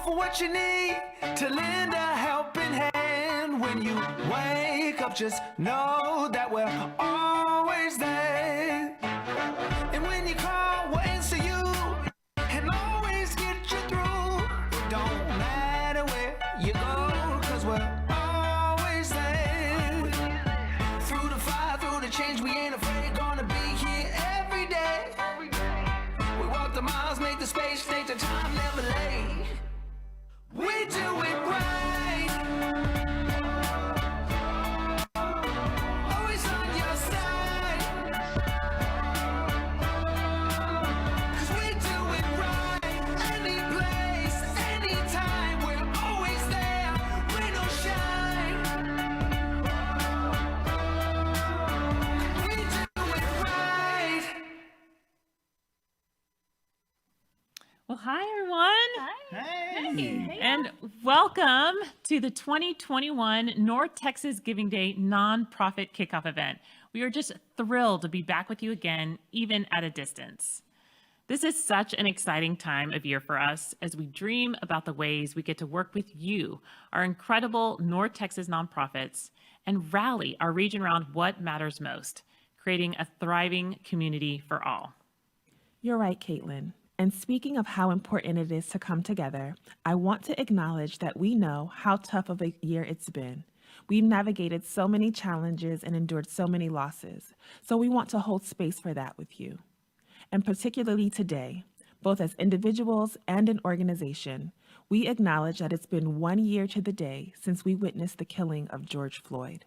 for what you need, to lend a helping hand. When you wake up, just know that we're always there. And when you call, we'll answer you and always get you through. Don't matter where you go, 'cause we're always there. Through the fire, through the change, we ain't afraid. Gonna be here every day. We walk the miles, make the space, take the time, never late. We do it right. Always on your side. 'Cause we do it right. Any place, anytime, we're always there. Rain or shine. We do it right. Well, hi, everyone. Hey. And welcome to the 2021 North Texas Giving Day nonprofit kickoff event. We are just thrilled to be back with you again, even at a distance. This is such an exciting time of year for us as we dream about the ways we get to work with you, our incredible North Texas nonprofits, and rally our region around what matters most, creating a thriving community for all. You're right, Caitlin. And speaking of how important it is to come together, I want to acknowledge that we know how tough of a year it's been. We've navigated so many challenges and endured so many losses, so we want to hold space for that with you. And particularly today, both as individuals and an organization, we acknowledge that it's been 1 year to the day since we witnessed the killing of George Floyd.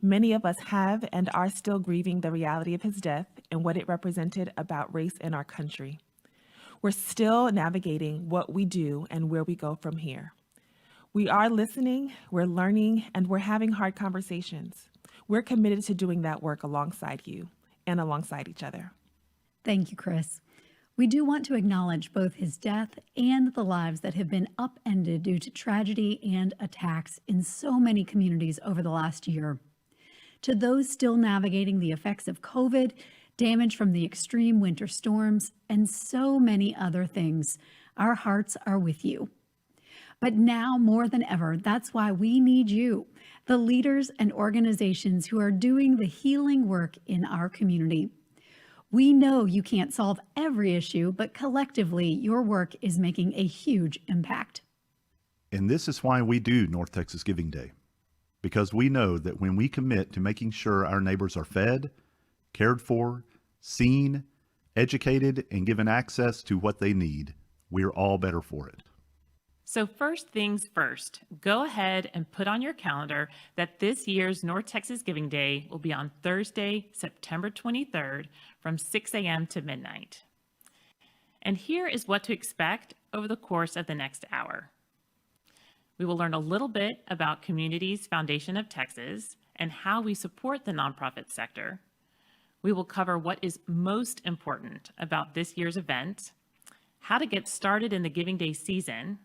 Many of us have and are still grieving the reality of his death and what it represented about race in our country. We're still navigating what we do and where we go from here. We are listening, we're learning, and we're having hard conversations. We're committed to doing that work alongside you and alongside each other. Thank you, Chris. We do want to acknowledge both his death and the lives that have been upended due to tragedy and attacks in so many communities over the last year. To those still navigating the effects of COVID, damage from the extreme winter storms, and so many other things, our hearts are with you. But now more than ever, that's why we need you, the leaders and organizations who are doing the healing work in our community. We know you can't solve every issue, but collectively, your work is making a huge impact. And this is why we do North Texas Giving Day, because we know that when we commit to making sure our neighbors are fed, cared for, seen, educated, and given access to what they need, we're all better for it. So first things first, go ahead and put on your calendar that this year's North Texas Giving Day will be on Thursday, September 23rd from 6 a.m. to midnight. And here is what to expect over the course of the next hour. We will learn a little bit about Communities Foundation of Texas and how we support the nonprofit sector. We will cover what is most important about this year's event, how to get started in the Giving Day season,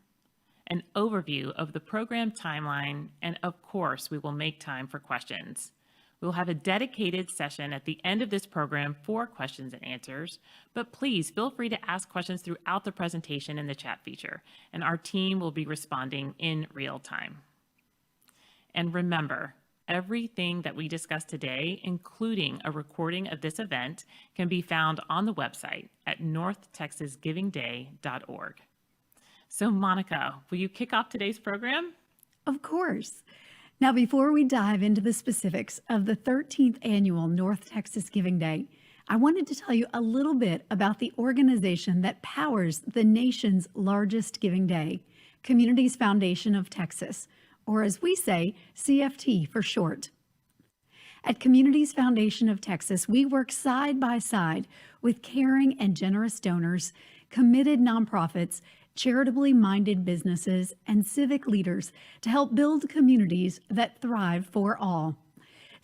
an overview of the program timeline, and of course, we will make time for questions. We will have a dedicated session at the end of this program for questions and answers, but please feel free to ask questions throughout the presentation in the chat feature, and our team will be responding in real time. And remember, everything that we discussed today, including a recording of this event, can be found on the website at northtexasgivingday.org. So Monica, will you kick off today's program? Of course. Now, before we dive into the specifics of the 13th annual North Texas Giving Day, I wanted to tell you a little bit about the organization that powers the nation's largest giving day, Communities Foundation of Texas, or as we say, CFT for short. At Communities Foundation of Texas, we work side by side with caring and generous donors, committed nonprofits, charitably minded businesses, and civic leaders to help build communities that thrive for all.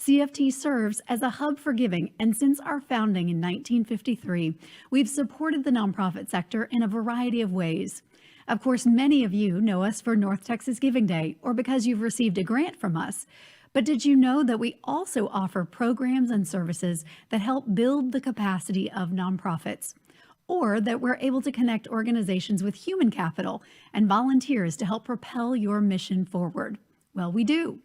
CFT serves as a hub for giving, and since our founding in 1953, we've supported the nonprofit sector in a variety of ways. Of course, many of you know us for North Texas Giving Day or because you've received a grant from us. But did you know that we also offer programs and services that help build the capacity of nonprofits? or that we're able to connect organizations with human capital and volunteers to help propel your mission forward? Well, we do.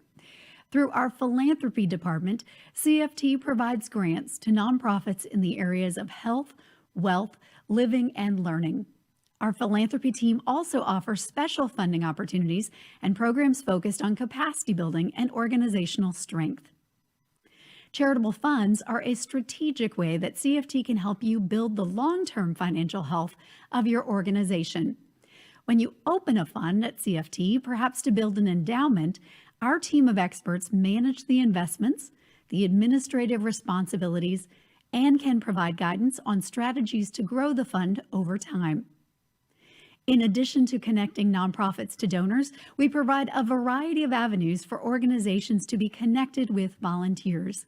Through our philanthropy department, CFT provides grants to nonprofits in the areas of health, wealth, living, and learning. Our philanthropy team also offers special funding opportunities and programs focused on capacity building and organizational strength. Charitable funds are a strategic way that CFT can help you build the long-term financial health of your organization. When you open a fund at CFT, perhaps to build an endowment, our team of experts manage the investments, the administrative responsibilities, and can provide guidance on strategies to grow the fund over time. In addition to connecting nonprofits to donors, we provide a variety of avenues for organizations to be connected with volunteers.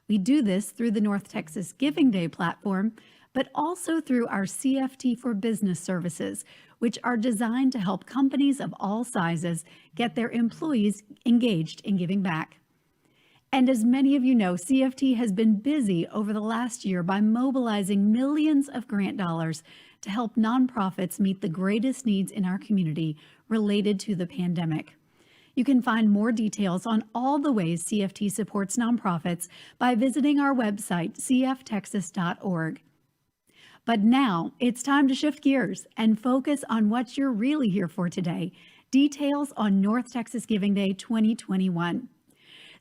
We do this through the North Texas Giving Day platform, but also through our CFT for Business services, which are designed to help companies of all sizes get their employees engaged in giving back. And as many of you know, CFT has been busy over the last year by mobilizing millions of grant dollars to help nonprofits meet the greatest needs in our community related to the pandemic. You can find more details on all the ways CFT supports nonprofits by visiting our website, cftexas.org. But now it's time to shift gears and focus on what you're really here for today, details on North Texas Giving Day 2021.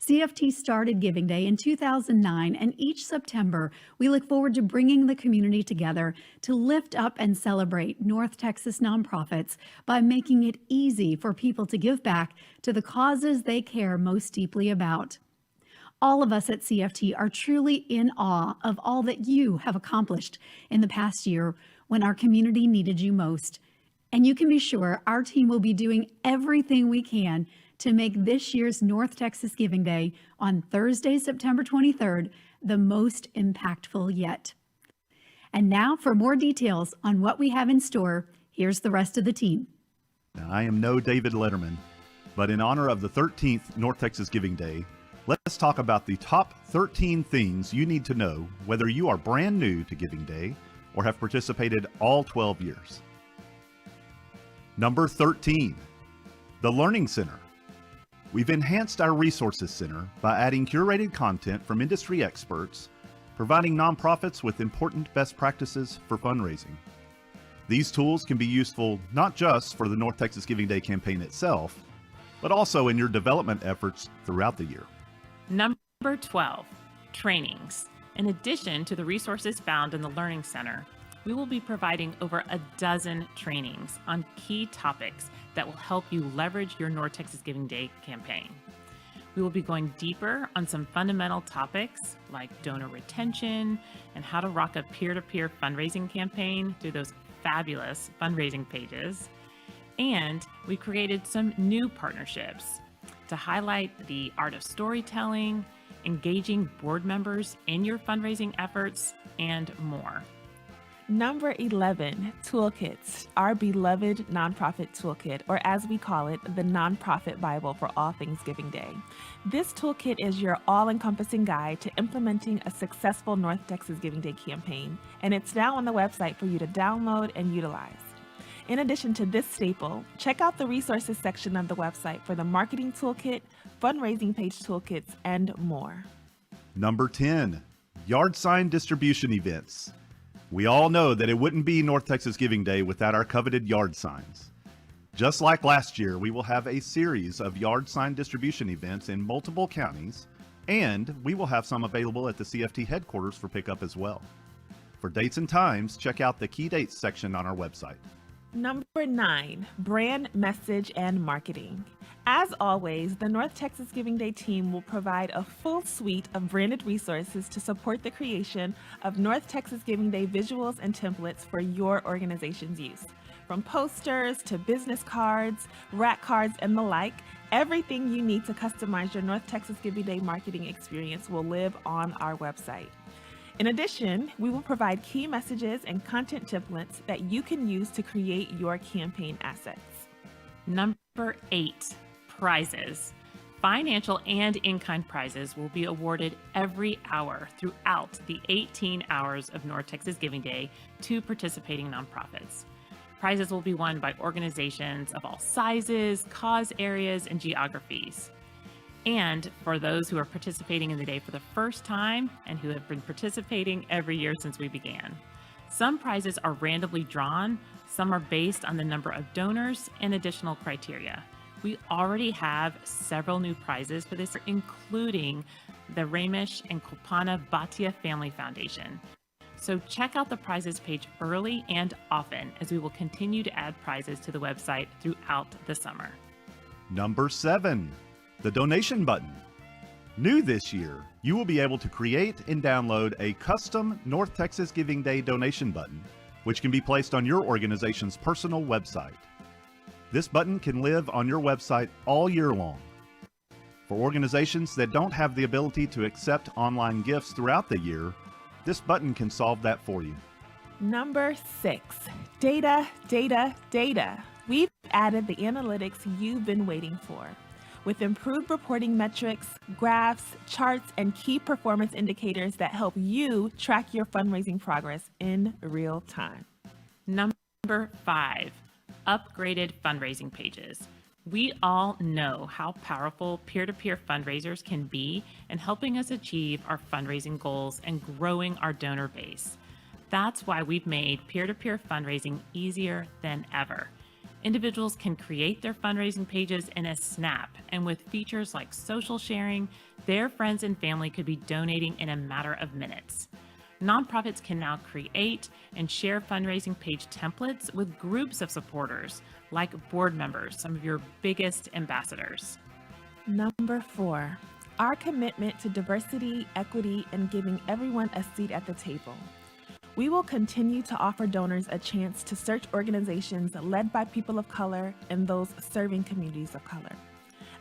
CFT started Giving Day in 2009, and each September, we look forward to bringing the community together to lift up and celebrate North Texas nonprofits by making it easy for people to give back to the causes they care most deeply about. All of us at CFT are truly in awe of all that you have accomplished in the past year when our community needed you most. And you can be sure our team will be doing everything we can to make this year's North Texas Giving Day on Thursday, September 23rd, the most impactful yet. And now for more details on what we have in store, here's the rest of the team. Now, I am no David Letterman, but in honor of the 13th North Texas Giving Day, let's talk about the top 13 things you need to know whether you are brand new to Giving Day or have participated all 12 years. Number 13, the Learning Center. We've enhanced our Resources Center by adding curated content from industry experts, providing nonprofits with important best practices for fundraising. These tools can be useful not just for the North Texas Giving Day campaign itself, but also in your development efforts throughout the year. Number 12, trainings. In addition to the resources found in the Learning Center, we will be providing over a dozen trainings on key topics that will help you leverage your North Texas Giving Day campaign. We will be going deeper on some fundamental topics like donor retention and how to rock a peer-to-peer fundraising campaign through those fabulous fundraising pages. And we created some new partnerships to highlight the art of storytelling, engaging board members in your fundraising efforts, and more. Number 11, toolkits, our beloved nonprofit toolkit, or as we call it, the Nonprofit Bible for all things Giving Day. This toolkit is your all-encompassing guide to implementing a successful North Texas Giving Day campaign, and it's now on the website for you to download and utilize. In addition to this staple, check out the resources section of the website for the marketing toolkit, fundraising page toolkits, and more. Number 10, yard sign distribution events. We all know that it wouldn't be North Texas Giving Day without our coveted yard signs. Just like last year, we will have a series of yard sign distribution events in multiple counties, and we will have some available at the CFT headquarters for pickup as well. For dates and times, check out the key dates section on our website. Number 9, brand message and marketing. As always, the North Texas Giving Day team will provide a full suite of branded resources to support the creation of North Texas Giving Day visuals and templates for your organization's use. From posters to business cards, rack cards, and the like, everything you need to customize your North Texas Giving Day marketing experience will live on our website. In addition, we will provide key messages and content templates that you can use to create your campaign assets. Number 8, prizes. Financial and in-kind prizes will be awarded every hour throughout the 18 hours of North Texas Giving Day to participating nonprofits. Prizes will be won by organizations of all sizes, cause areas, and geographies. And for those who are participating in the day for the first time and who have been participating every year since we began. Some prizes are randomly drawn, some are based on the number of donors and additional criteria. We already have several new prizes for this, including the Ramish and Kopana Bhatia Family Foundation. So check out the prizes page early and often, as we will continue to add prizes to the website throughout the summer. Number 7, the donation button. New this year, you will be able to create and download a custom North Texas Giving Day donation button, which can be placed on your organization's personal website. This button can live on your website all year long. For organizations that don't have the ability to accept online gifts throughout the year, this button can solve that for you. Number 6, data, data, data. We've added the analytics you've been waiting for. With improved reporting metrics, graphs, charts, and key performance indicators that help you track your fundraising progress in real time. Number 5, upgraded fundraising pages. We all know how powerful peer-to-peer fundraisers can be in helping us achieve our fundraising goals and growing our donor base. That's why we've made peer-to-peer fundraising easier than ever. Individuals can create their fundraising pages in a snap, and with features like social sharing, their friends and family could be donating in a matter of minutes. Nonprofits can now create and share fundraising page templates with groups of supporters, like board members, some of your biggest ambassadors. Number 4, our commitment to diversity, equity, and giving everyone a seat at the table. We will continue to offer donors a chance to search organizations led by people of color and those serving communities of color.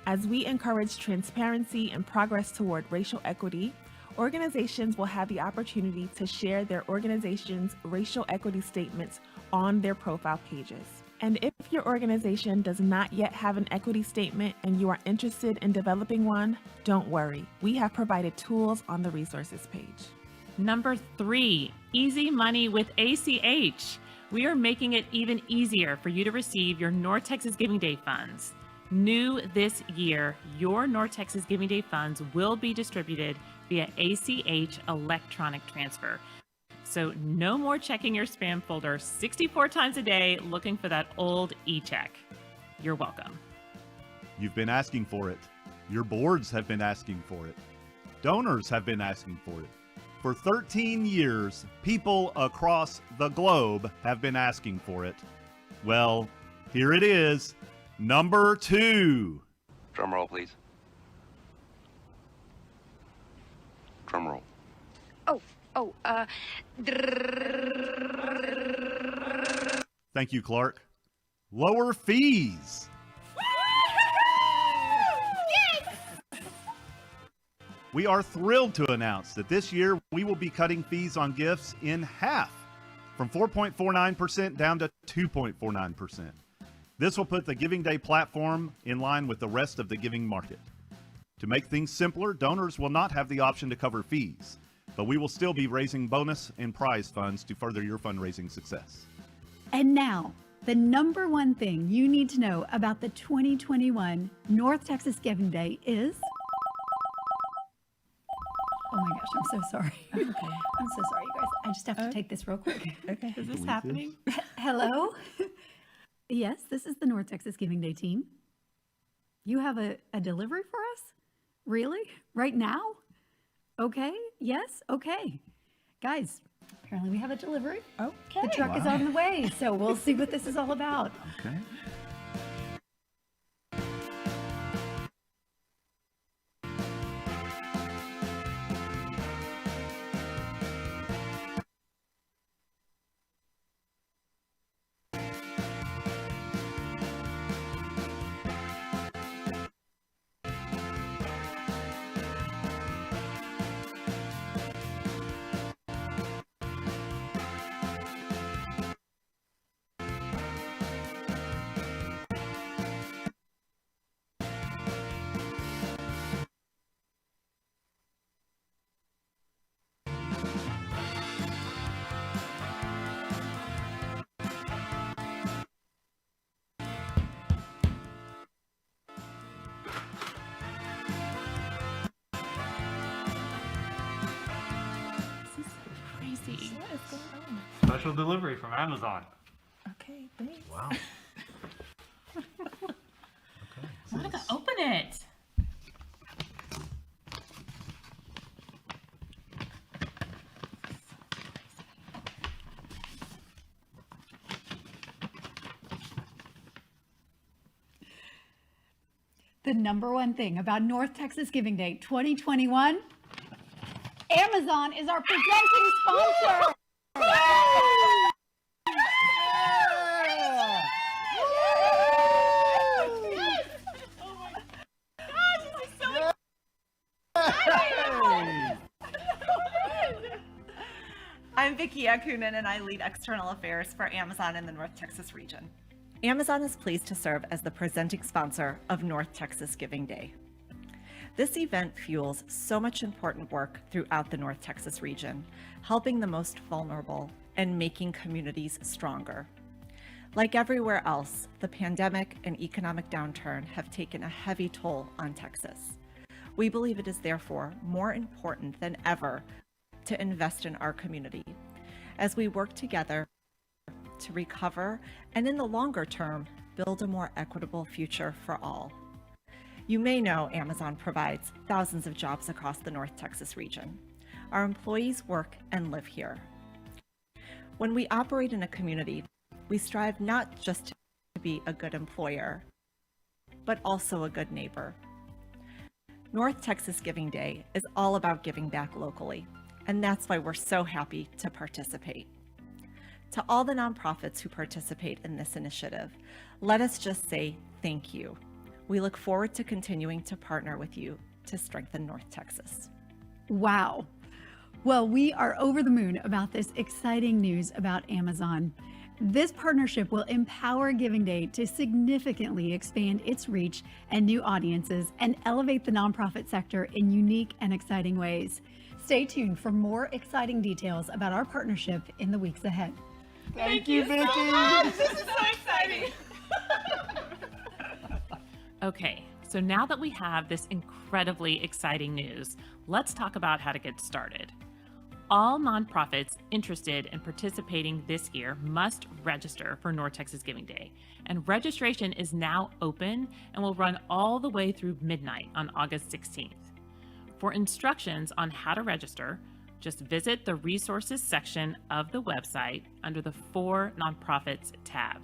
As we encourage transparency and progress toward racial equity, organizations will have the opportunity to share their organization's racial equity statements on their profile pages. And if your organization does not yet have an equity statement and you are interested in developing one, don't worry. We have provided tools on the resources page. Number 3, easy money with ACH. We are making it even easier for you to receive your North Texas Giving Day funds. New this year, your North Texas Giving Day funds will be distributed via ACH electronic transfer. So no more checking your spam folder 64 times a day looking for that old e-check. You're welcome. You've been asking for it. Your boards have been asking for it. Donors have been asking for it. For 13 years, people across the globe have been asking for it. Well, here it is, number 2. Drum roll, please. Drum roll. Thank you, Clark. Lower fees. We are thrilled to announce that this year we will be cutting fees on gifts in half, from 4.49% down to 2.49%. This will put the Giving Day platform in line with the rest of the giving market. To make things simpler, donors will not have the option to cover fees, but we will still be raising bonus and prize funds to further your fundraising success. And now, the number one thing you need to know about the 2021 North Texas Giving Day is... Oh my gosh, I'm so sorry. Okay. I'm so sorry, you guys. I just have to take this real quick. Okay. Is this happening? Hello? Yes, this is the North Texas Giving Day team. You have a delivery for us? Really? Right now? Okay. Yes? Okay. Guys, apparently we have a delivery. Okay. The truck is on the way, so we'll see what this is all about. Okay. Special delivery from Amazon. Okay, thanks. Wow. Monica, open it. The number one thing about North Texas Giving Day 2021, Amazon is our presenting sponsor. I'm Vicki Akunin, and I lead external affairs for Amazon in the North Texas region. Amazon is pleased to serve as the presenting sponsor of North Texas Giving Day. This event fuels so much important work throughout the North Texas region, helping the most vulnerable and making communities stronger. Like everywhere else, the pandemic and economic downturn have taken a heavy toll on Texas. We believe it is therefore more important than ever to invest in our community as we work together to recover and, in the longer term, build a more equitable future for all. You may know Amazon provides thousands of jobs across the North Texas region. Our employees work and live here. When we operate in a community, we strive not just to be a good employer, but also a good neighbor. North Texas Giving Day is all about giving back locally, and that's why we're so happy to participate. To all the nonprofits who participate in this initiative, let us just say thank you. We look forward to continuing to partner with you to strengthen North Texas. Wow. Well, we are over the moon about this exciting news about Amazon. This partnership will empower Giving Day to significantly expand its reach and new audiences and elevate the nonprofit sector in unique and exciting ways. Stay tuned for more exciting details about our partnership in the weeks ahead. Thank you, Vicki. This is so exciting. Okay, so now that we have this incredibly exciting news, let's talk about how to get started. All nonprofits interested in participating this year must register for North Texas Giving Day, and registration is now open and will run all the way through midnight on August 16th. For instructions on how to register, just visit the resources section of the website under the For Nonprofits tab.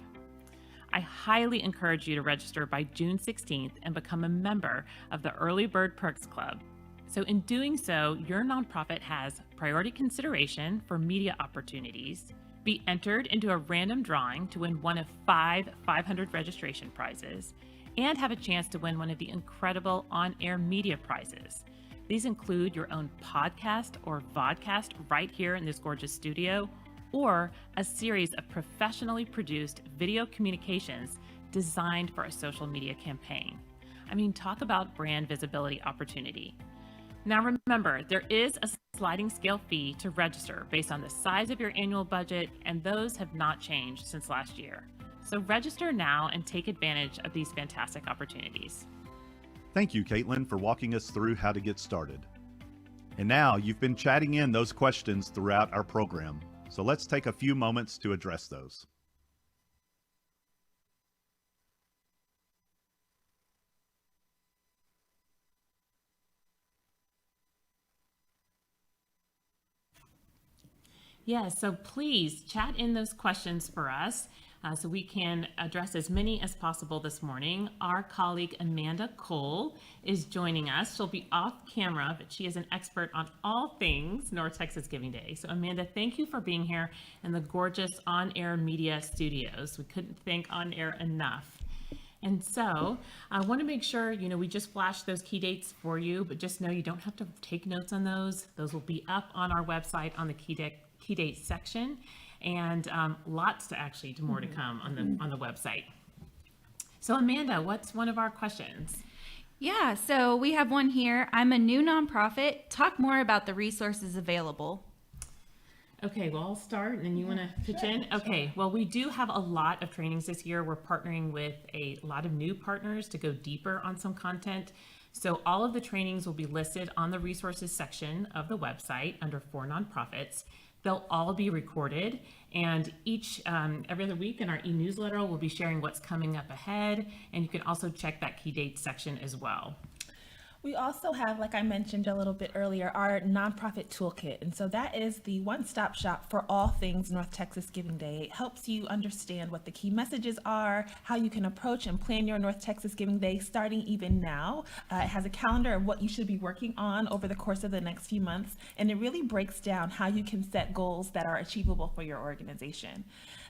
I highly encourage you to register by June 16th and become a member of the Early Bird Perks Club. So in doing so, your nonprofit has priority consideration for media opportunities, be entered into a random drawing to win one of 5 500 registration prizes, and have a chance to win one of the incredible on-air media prizes. These include your own podcast or vodcast right here in this gorgeous studio, or a series of professionally produced video communications designed for a social media campaign. I mean, talk about brand visibility opportunity. Now remember, there is a sliding scale fee to register based on the size of your annual budget, and those have not changed since last year. So register now and take advantage of these fantastic opportunities. Thank you, Caitlin, for walking us through how to get started. And now you've been chatting in those questions throughout our program, so let's take a few moments to address those. Yeah, so please chat in those questions for us so we can address as many as possible this morning. Our colleague Amanda Cole is joining us. She'll be off camera, but she is an expert on all things North Texas Giving Day. So Amanda, thank you for being here in the gorgeous on-air media studios. We couldn't thank on-air enough. And so I want to make sure, we just flashed those key dates for you, but just know you don't have to take notes on those. Those will be up on our website on the key dates section, and lots more to come on the website. So Amanda, what's one of our questions? Yeah, so we have one here. I'm a new nonprofit. Talk more about the resources available. Okay, well, I'll start, and then you want to pitch in? Okay, well, we do have a lot of trainings this year. We're partnering with a lot of new partners to go deeper on some content. So all of the trainings will be listed on the resources section of the website under For Nonprofits. They'll all be recorded, and every other week in our e-newsletter, we'll be sharing what's coming up ahead, and you can also check that key dates section as well. We also have, like I mentioned a little bit earlier, our nonprofit toolkit. And so that is the one-stop shop for all things North Texas Giving Day. It helps you understand what the key messages are, how you can approach and plan your North Texas Giving Day starting even now. It has a calendar of what you should be working on over the course of the next few months. And it really breaks down how you can set goals that are achievable for your organization.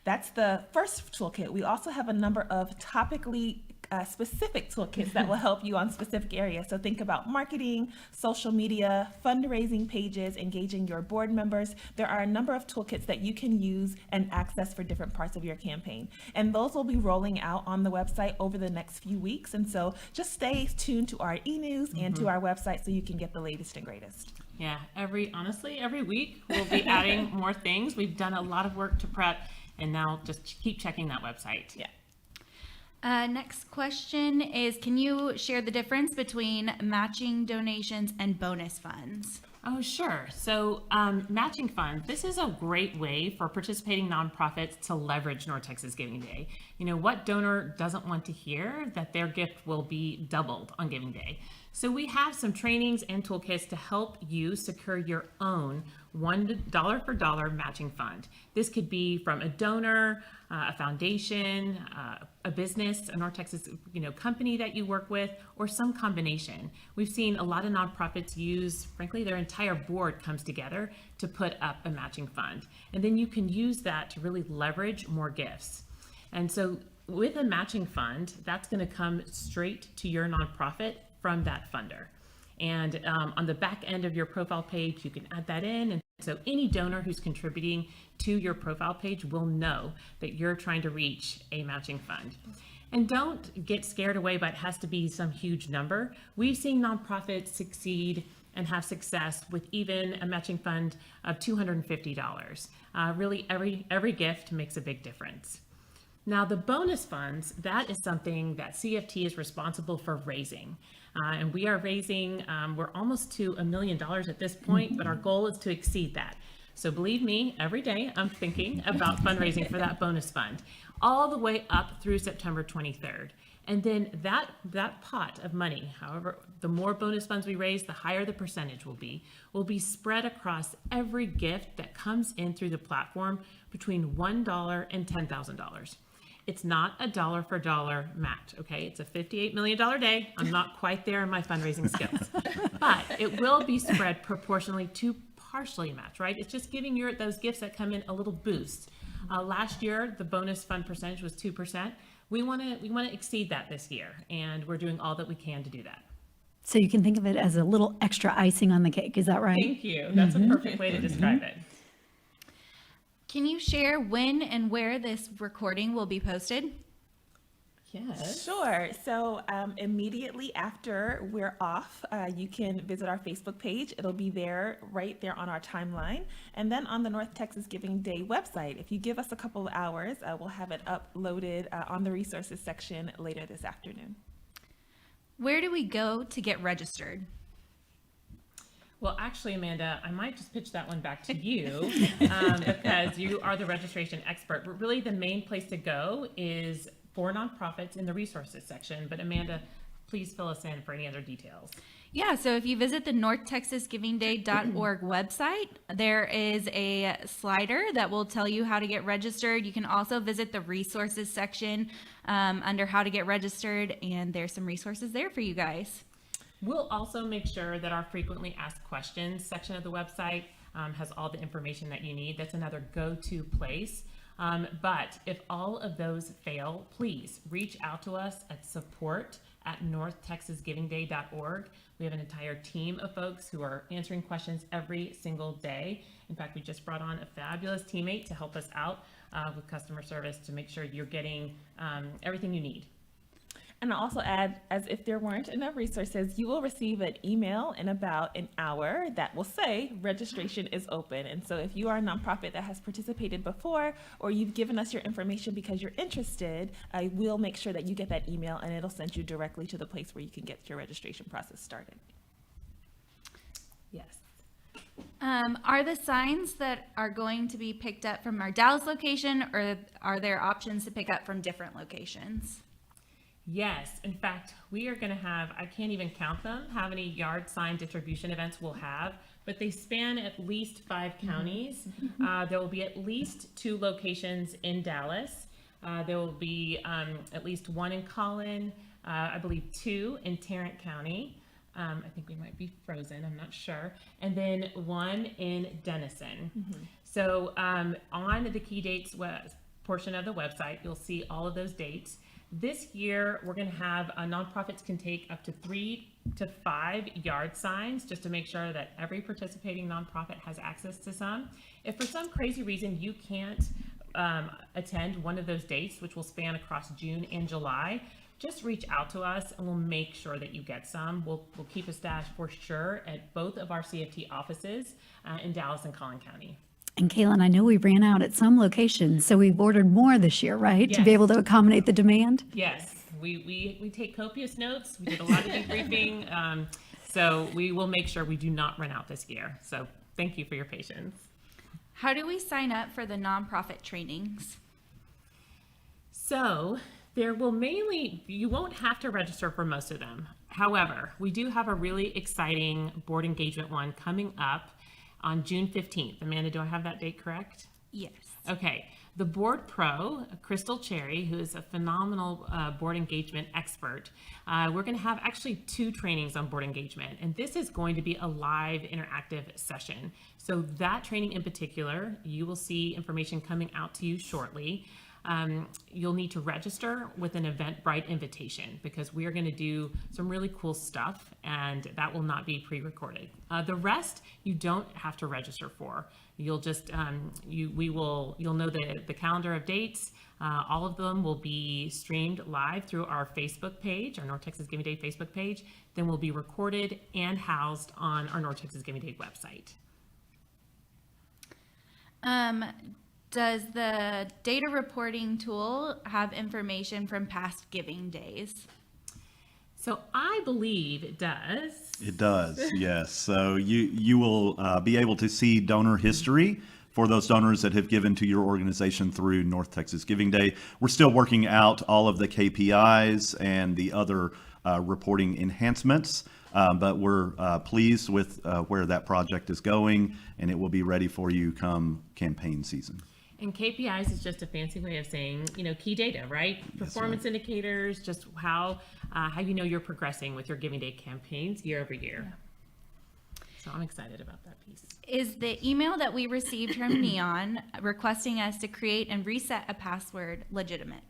That's the first toolkit. We also have a number of topically specific toolkits that will help you on specific areas. So think about marketing, social media, fundraising pages, engaging your board members. There are a number of toolkits that you can use and access for different parts of your campaign. And those will be rolling out on the website over the next few weeks. And so just stay tuned to our e-news and to our website so you can get the latest and greatest. Yeah, every week we'll be adding more things. We've done a lot of work to prep, and now just keep checking that website. Yeah. Next question is, can you share the difference between matching donations and bonus funds? Oh, sure. So matching funds, this is a great way for participating nonprofits to leverage North Texas Giving Day. You know, what donor doesn't want to hear that their gift will be doubled on Giving Day? So we have some trainings and toolkits to help you secure your own $1 for dollar matching fund. This could be from a donor, a foundation, a business, a North Texas company that you work with, or some combination. We've seen a lot of nonprofits use, frankly, their entire board comes together to put up a matching fund. And then you can use that to really leverage more gifts. And so with a matching fund, that's going to come straight to your nonprofit from that funder. And on the back end of your profile page, you can add that in. And so any donor who's contributing to your profile page will know that you're trying to reach a matching fund. And don't get scared away by it has to be some huge number. We've seen nonprofits succeed and have success with even a matching fund of $250. Really, every gift makes a big difference. Now, the bonus funds, that is something that CFT is responsible for raising. And we are raising, we're almost to $1 million at this point, but our goal is to exceed that. So believe me, every day I'm thinking about fundraising for that bonus fund, all the way up through September 23rd. And then that pot of money, however, the more bonus funds we raise, the higher the percentage will be spread across every gift that comes in through the platform between $1 and $10,000. It's not a dollar for dollar match, okay? It's a $58 million day. I'm not quite there in my fundraising skills, but it will be spread proportionally to partially match, right? It's just giving those gifts that come in a little boost. Last year, the bonus fund percentage was 2%. We want to exceed that this year, and we're doing all that we can to do that. So you can think of it as a little extra icing on the cake. Is that right? Thank you. That's a perfect way to describe it. Can you share when and where this recording will be posted? Yes. Sure. So immediately after we're off, you can visit our Facebook page. It'll be there, right there on our timeline. And then on the North Texas Giving Day website, if you give us a couple of hours, we'll have it uploaded on the resources section later this afternoon. Where do we go to get registered? Well, actually, Amanda, I might just pitch that one back to you because you are the registration expert. But really, the main place to go is for nonprofits in the resources section. But Amanda, please fill us in for any other details. Yeah, so if you visit the northtexasgivingday.org website, there is a slider that will tell you how to get registered. You can also visit the resources section under how to get registered, and there's some resources there for you guys. We'll also make sure that our frequently asked questions section of the website has all the information that you need. That's another go-to place. But if all of those fail, please reach out to us at support@northtexasgivingday.org. We have an entire team of folks who are answering questions every single day. In fact, we just brought on a fabulous teammate to help us out with customer service to make sure you're getting everything you need. And I'll also add, as if there weren't enough resources, you will receive an email in about an hour that will say registration is open. And so if you are a nonprofit that has participated before, or you've given us your information because you're interested, I will make sure that you get that email and it'll send you directly to the place where you can get your registration process started. Yes. Are the signs that are going to be picked up from our Dallas location, or are there options to pick up from different locations? Yes, in fact, we are going to have, I can't even count them, how many yard sign distribution events we'll have, but they span at least 5 counties. There will be at least 2 locations in Dallas. There will be at least 1 in Collin, I believe 2 in Tarrant County. I think we might be frozen, I'm not sure. And then 1 in Denison. So on the key dates portion of the website, you'll see all of those dates. This year, we're going to have nonprofits can take up to 3 to 5 yard signs just to make sure that every participating nonprofit has access to some. If for some crazy reason you can't attend one of those dates, which will span across June and July, just reach out to us and we'll make sure that you get some. We'll keep a stash for sure at both of our CFT offices in Dallas and Collin County. And Kaylin, I know we ran out at some locations, so we've ordered more this year, right? To be able to accommodate the demand? Yes, we take copious notes. We did a lot of debriefing. So we will make sure we do not run out this year. So thank you for your patience. How do we sign up for the nonprofit trainings? So there will mainly, you won't have to register for most of them. However, we do have a really exciting board engagement one coming up on June 15th. Amanda, do I have that date correct? Yes. Okay. The board pro, Crystal Cherry, who is a phenomenal board engagement expert, we're going to have actually 2 trainings on board engagement. And this is going to be a live interactive session. So that training in particular, you will see information coming out to you shortly. You'll need to register with an Eventbrite invitation because we are going to do some really cool stuff and that will not be pre-recorded. The rest you don't have to register for. You'll just you'll know the calendar of dates. All of them will be streamed live through our Facebook page, our North Texas Giving Day Facebook page. Then will be recorded and housed on our North Texas Giving Day website. Does the data reporting tool have information from past giving days? So I believe it does. It does, yes. So you will be able to see donor history for those donors that have given to your organization through North Texas Giving Day. We're still working out all of the KPIs and the other reporting enhancements, but we're pleased with where that project is going, and it will be ready for you come campaign season. And KPIs is just a fancy way of saying, key data, right? Performance indicators, just how you know you're progressing with your Giving Day campaigns year over year. So I'm excited about that piece. Is the email that we received from Neon requesting us to create and reset a password legitimate?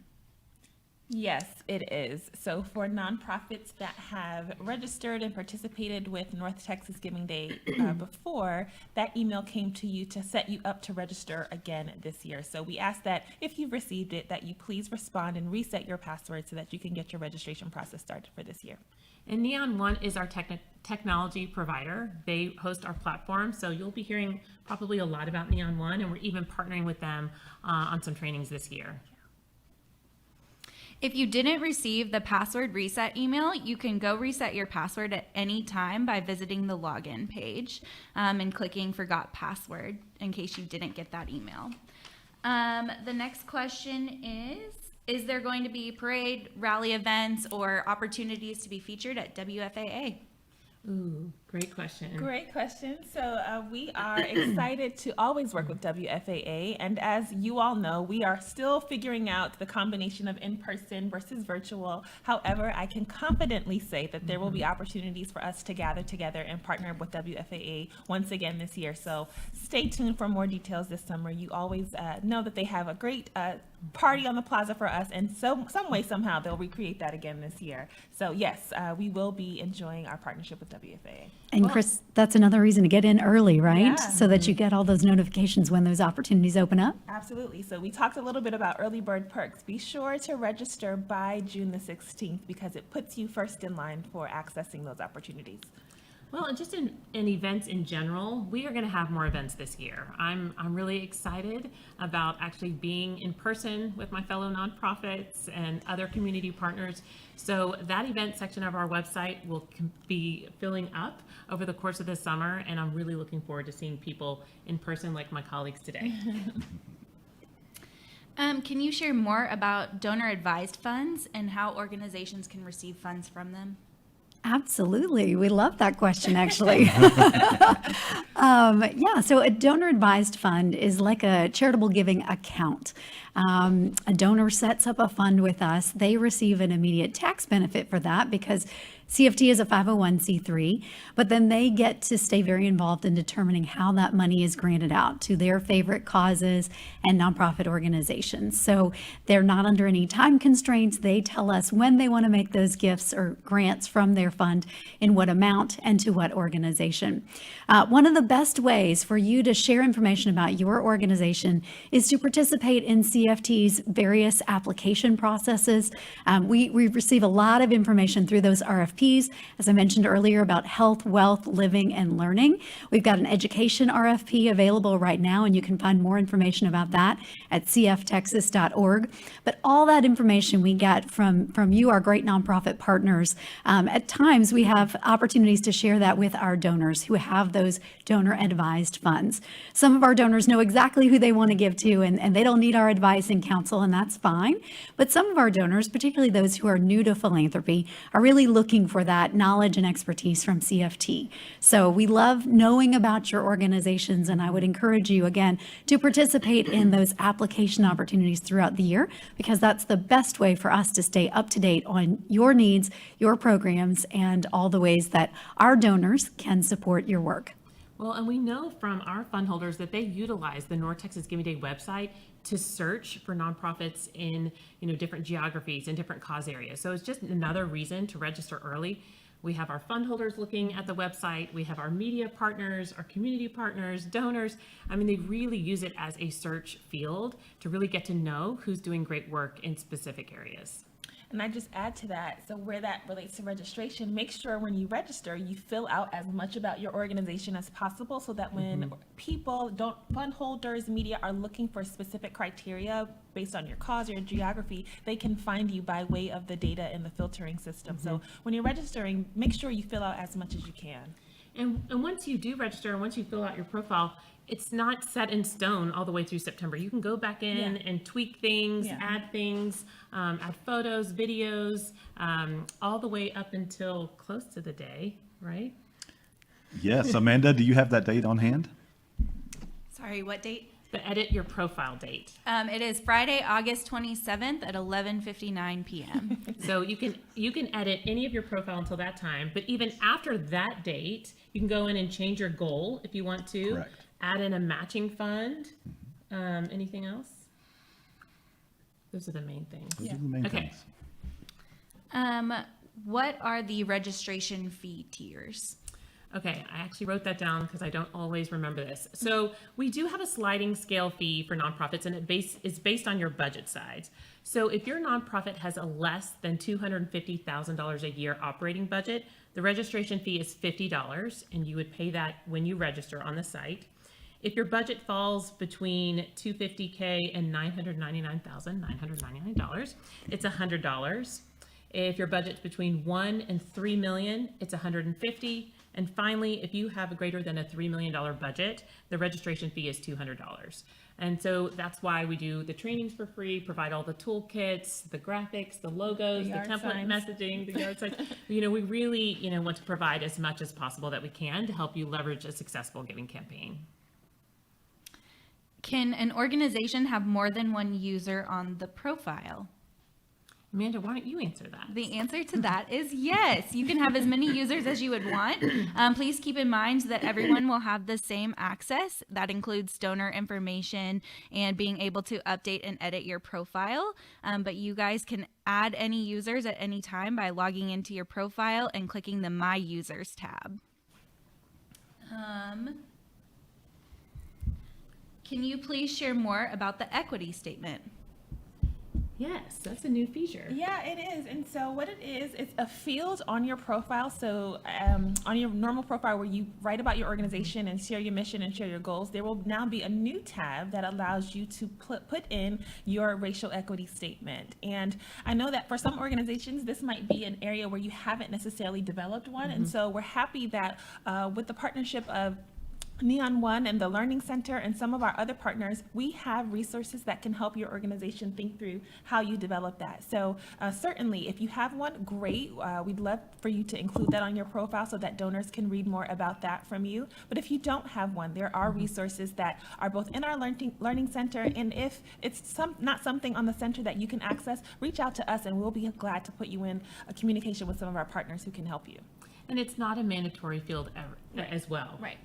Yes, it is. So for nonprofits that have registered and participated with North Texas Giving Day before, that email came to you to set you up to register again this year. So we ask that if you've received it, that you please respond and reset your password so that you can get your registration process started for this year. And Neon One is our technology provider. They host our platform, so you'll be hearing probably a lot about Neon One, and we're even partnering with them on some trainings this year. If you didn't receive the password reset email, you can go reset your password at any time by visiting the login page and clicking Forgot Password in case you didn't get that email. The next question is there going to be parade, rally events, or opportunities to be featured at WFAA? Ooh, great question. Great question. So we are excited to always work with WFAA. And as you all know, we are still figuring out the combination of in-person versus virtual. However, I can confidently say that there will be opportunities for us to gather together and partner with WFAA once again this year. So stay tuned for more details this summer. You always know that they have a great party on the plaza for us, and some way, somehow, they'll recreate that again this year. So yes, we will be enjoying our partnership with WFAA. And Chris, that's another reason to get in early, right? Yeah. So that you get all those notifications when those opportunities open up. Absolutely. So we talked a little bit about early bird perks. Be sure to register by June the 16th because it puts you first in line for accessing those opportunities. Well, and just in events in general, we are going to have more events this year. I'm really excited about actually being in person with my fellow nonprofits and other community partners. So that event section of our website will be filling up over the course of the summer, and I'm really looking forward to seeing people in person like my colleagues today. Can you share more about donor advised funds and how organizations can receive funds from them? Absolutely. We love that question, actually. So a donor advised fund is like a charitable giving account. A donor sets up a fund with us. They receive an immediate tax benefit for that because CFT is a 501c3, but then they get to stay very involved in determining how that money is granted out to their favorite causes and nonprofit organizations. So they're not under any time constraints. They tell us when they want to make those gifts or grants from their fund, in what amount, and to what organization. One of the best ways for you to share information about your organization is to participate in CFT's various application processes. We receive a lot of information through those RFPs, as I mentioned earlier, about health, wealth, living, and learning. We've got an education RFP available right now, and you can find more information about that at cftexas.org. But all that information we get from you, our great nonprofit partners. At times, we have opportunities to share that with our donors who have those donor advised funds. Some of our donors know exactly who they want to give to, and they don't need our advice and counsel, and that's fine. But some of our donors, particularly those who are new to philanthropy, are really looking for that knowledge and expertise from CFT. So we love knowing about your organizations, and I would encourage you, again, to participate in those application opportunities throughout the year, because that's the best way for us to stay up to date on your needs, your programs, and all the ways that our donors can support your work. Well, and we know from our fund holders that they utilize the North Texas Giving Day website to search for nonprofits in different geographies and different cause areas. So it's just another reason to register early. We have our fund holders looking at the website. We have our media partners, our community partners, donors. I mean, they really use it as a search field to really get to know who's doing great work in specific areas. And I just add to that, so where that relates to registration, make sure when you register, you fill out as much about your organization as possible so that when fund holders, media are looking for specific criteria based on your cause or your geography, they can find you by way of the data in the filtering system. So when you're registering, make sure you fill out as much as you can. And once you do register, and once you fill out your profile, it's not set in stone all the way through September. You can go back in and tweak things, add things, add photos, videos, all the way up until close to the day, right? Yes. Amanda, do you have that date on hand? Sorry, what date? The edit your profile date. It is Friday, August 27th at 11:59 p.m. So you can edit any of your profile until that time, but even after that date, you can go in and change your goal if you want to. Correct. Add in a matching fund. Anything else? Those are the main things. Those are the main Okay. things. What are the registration fee tiers? Okay, I actually wrote that down because I don't always remember this. So we do have a sliding scale fee for nonprofits, and it's based on your budget size. So if your nonprofit has a less than $250,000 a year operating budget, the registration fee is $50, and you would pay that when you register on the site. If your budget falls between $250K and $999,999, it's $100. If your budget's between $1 and $3 million, it's $150. And finally, if you have a greater than a $3 million budget, the registration fee is $200. And so that's why we do the trainings for free, provide all the toolkits, the graphics, the logos, the template messaging, the yard signs. We really, want to provide as much as possible that we can to help you leverage a successful giving campaign. Can an organization have more than one user on the profile? Amanda, why don't you answer that? The answer to that is yes. You can have as many users as you would want. Please keep in mind that everyone will have the same access. That includes donor information and being able to update and edit your profile. But you guys can add any users at any time by logging into your profile and clicking the My Users tab. Can you please share more about the equity statement? Yes, that's a new feature. Yeah, it is. And so what it is, it's a field on your profile. So on your normal profile where you write about your organization and share your mission and share your goals, there will now be a new tab that allows you to put in your racial equity statement. And I know that for some organizations, this might be an area where you haven't necessarily developed one. And so we're happy that with the partnership of Neon One and the Learning Center and some of our other partners, we have resources that can help your organization think through how you develop that. So certainly, if you have one, great. We'd love for you to include that on your profile so that donors can read more about that from you. But if you don't have one, there are resources that are both in our Learning Center, and if it's not something on the center that you can access, reach out to us and we'll be glad to put you in a communication with some of our partners who can help you. And it's not a mandatory field as well. Right.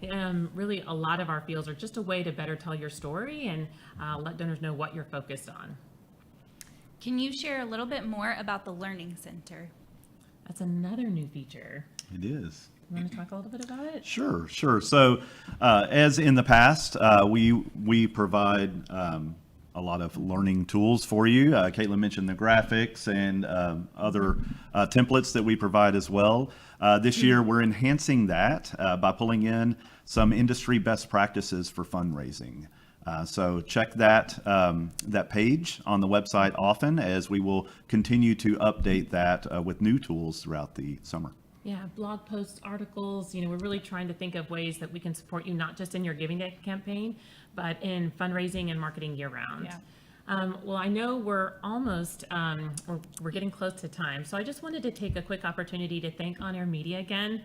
Really, a lot of our fields are just a way to better tell your story and let donors know what you're focused on. Can you share a little bit more about the Learning Center? That's another new feature. It is. You want to talk a little bit about it? Sure. So, as in the past, we provide a lot of learning tools for you. Caitlin mentioned the graphics and other templates that we provide as well. This year, we're enhancing that by pulling in some industry best practices for fundraising. So check that page on the website often, as we will continue to update that with new tools throughout the summer. Yeah, blog posts, articles, we're really trying to think of ways that we can support you, not just in your Giving Day campaign, but in fundraising and marketing year round. Yeah. Well, I know we're almost, we're getting close to time. So I just wanted to take a quick opportunity to thank On Air Media again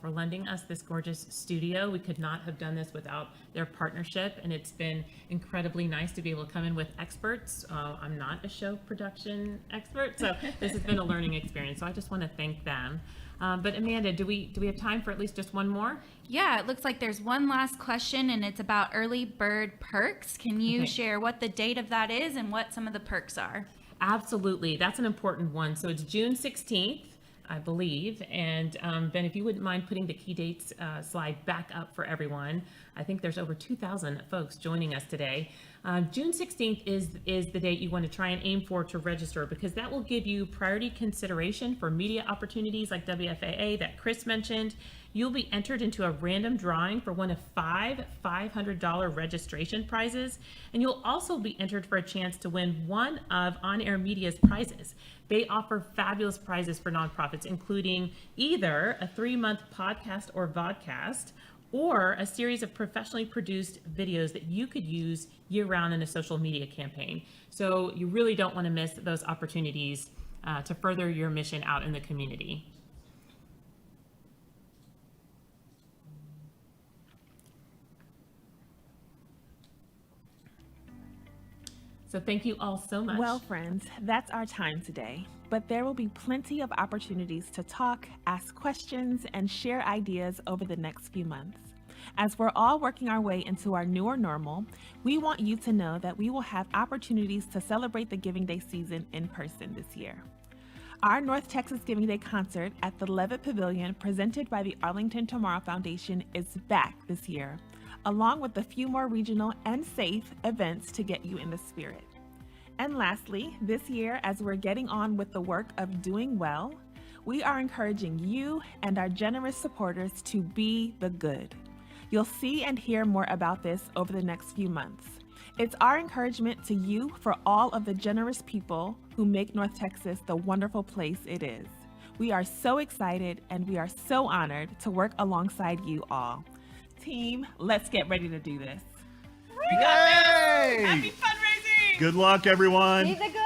for lending us this gorgeous studio. We could not have done this without their partnership, and it's been incredibly nice to be able to come in with experts. I'm not a show production expert, so this has been a learning experience. So I just want to thank them. But Amanda, do we have time for at least just one more? Yeah, it looks like there's one last question, and it's about early bird perks. Can you share what the date of that is and what some of the perks are? Absolutely. That's an important one. So it's June 16th, I believe. And Ben, if you wouldn't mind putting the key dates slide back up for everyone. I think there's over 2,000 folks joining us today. June 16th is the date you want to try and aim for to register, because that will give you priority consideration for media opportunities like WFAA that Chris mentioned. You'll be entered into a random drawing for one of 5 $500 registration prizes, and you'll also be entered for a chance to win one of On Air Media's prizes. They offer fabulous prizes for nonprofits, including either a 3-month podcast or vodcast, or a series of professionally produced videos that you could use year-round in a social media campaign. So you really don't want to miss those opportunities to further your mission out in the community. So thank you all so much. Well, friends, that's our time today. But there will be plenty of opportunities to talk, ask questions, and share ideas over the next few months. As we're all working our way into our newer normal, we want you to know that we will have opportunities to celebrate the Giving Day season in person this year. Our North Texas Giving Day concert at the Levitt Pavilion, presented by the Arlington Tomorrow Foundation, is back this year, along with a few more regional and safe events to get you in the spirit. And lastly, this year, as we're getting on with the work of doing well, we are encouraging you and our generous supporters to be the good. You'll see and hear more about this over the next few months. It's our encouragement to you for all of the generous people who make North Texas the wonderful place it is. We are so excited and we are so honored to work alongside you all. Team, let's get ready to do this. Yay! Happy fundraising! Good luck, everyone. Be the good.